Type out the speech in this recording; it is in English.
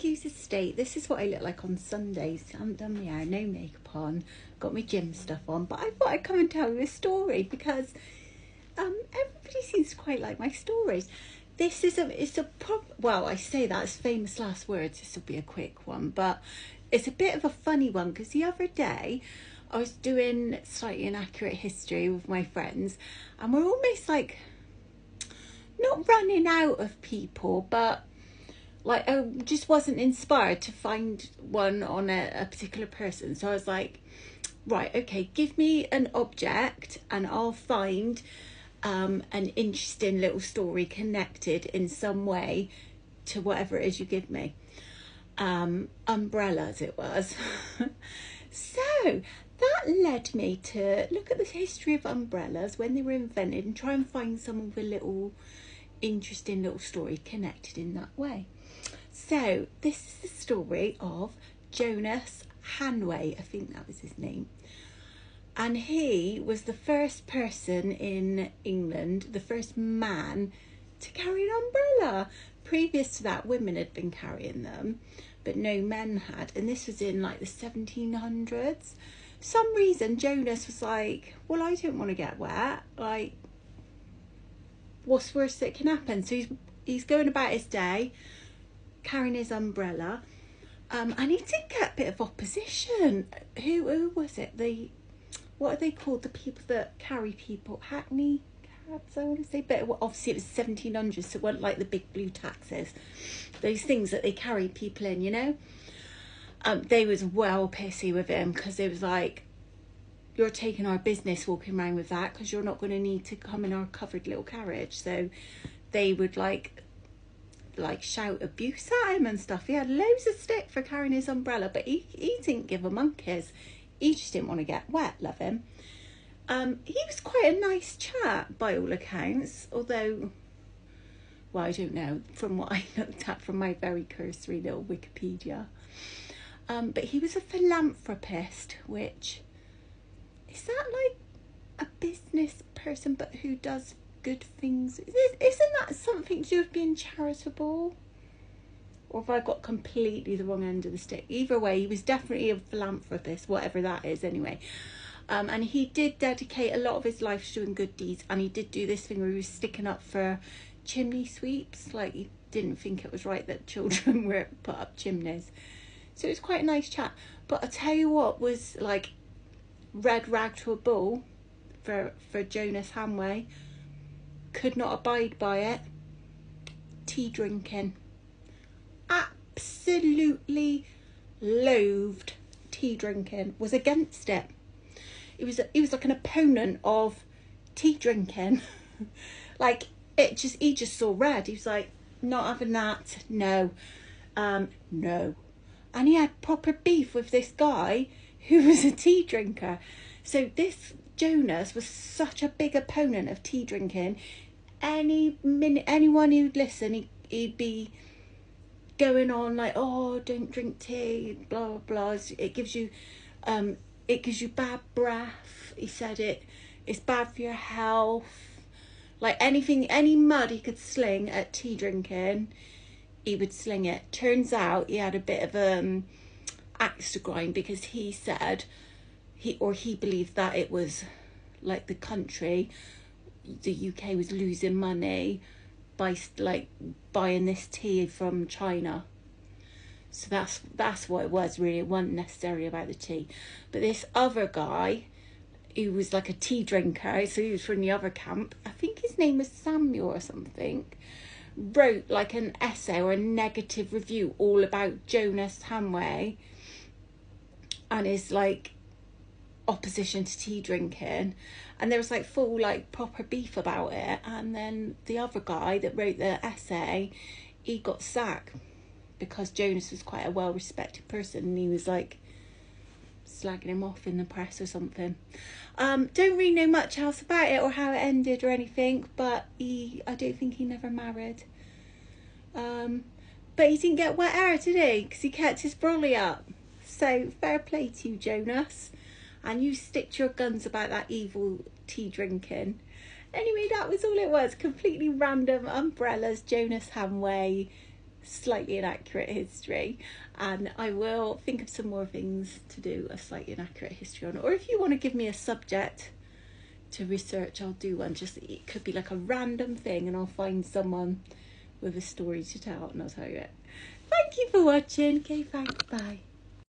excuse the state. This is what I look like on Sundays. I haven't done my hair, no makeup on, got my gym stuff on. But I thought I'd come and tell you a story because everybody seems to quite like my stories. This is well, I say that as famous last words. This will be a quick one, but it's a bit of a funny one because the other day I was doing slightly inaccurate history with my friends, and we're almost like not running out of people, but like I just wasn't inspired to find one on a particular person. So I was like, right, okay, give me an object and I'll find an interesting little story connected in some way to whatever it is you give me. Umbrellas it was. So that led me to look at the history of umbrellas when they were invented and try and find some of a little interesting little story connected in that way. So this is the story of Jonas Hanaway, I think that was his name. And he was the first person in England, the first man to carry an umbrella. Previous to that, women had been carrying them, but no men had. And this was in like the 1700s. Some reason Jonas was like, well, I don't want to get wet. Like, what's worse that can happen? So he's going about his day, carrying his umbrella. And he did get a bit of opposition. Who was it? What are they called? The people that carry people? Hackney cabs, I want to say. But obviously it was 1700s, so it wasn't like the big blue taxis. Those things that they carry people in, you know? They was well pissy with him because it was like, you're taking our business walking around with that because you're not going to need to come in our covered little carriage. So they would like shout abuse at him and stuff. He had loads of stick for carrying his umbrella, but he didn't give a monkeys. He just didn't want to get wet, love him. He was quite a nice chap by all accounts, although, well, I don't know, from what I looked at from my very cursory little Wikipedia. But he was a philanthropist, which, is that like a business person but who does good things? Isn't that something to do with being charitable? Or have I got completely the wrong end of the stick? Either way, he was definitely a philanthropist, whatever that is anyway. And he did dedicate a lot of his life to doing good deeds. And he did do this thing where he was sticking up for chimney sweeps. Like, he didn't think it was right that children were put up chimneys. So it was quite a nice chat. But I tell you what was like red rag to a bull for Jonas Hanaway. Could not abide by it. Tea drinking. Absolutely loathed tea drinking. Was against it. He was like an opponent of tea drinking. Like he just saw red. He was like, not having that. No. No. And he had proper beef with this guy who was a tea drinker. So this Jonas was such a big opponent of tea drinking. Anyone who'd listen, he'd be going on like, oh, don't drink tea, blah blah blah. It gives you bad breath. He said it's bad for your health. Like anything, any mud he could sling at tea drinking, he would sling it. Turns out he had a bit of axe to grind because he said he believed that it was like the country, the UK was losing money by like buying this tea from China. So that's what it was really. It wasn't necessarily about the tea. But this other guy who was like a tea drinker, so he was from the other camp, I think his name was Samuel or something, wrote like an essay or a negative review all about Jonas Hanaway and his like opposition to tea drinking, and there was like full like proper beef about it. And then the other guy that wrote the essay, he got sacked because Jonas was quite a well-respected person and he was like slagging him off in the press or something. Don't really know much else about it or how it ended or anything, but I don't think he never married. But he didn't get wet hair, did he? Because he kept his brolly up. So fair play to you, Jonas. And you stick to your guns about that evil tea drinking. Anyway, that was all it was. Completely random umbrellas, Jonas Hanaway, slightly inaccurate history, and I will think of some more things to do a slightly inaccurate history on. Or if you want to give me a subject to research, I'll do one. Just, it could be like a random thing and I'll find someone with a story to tell and I'll tell you it. Thank you for watching. Okay, thanks, bye.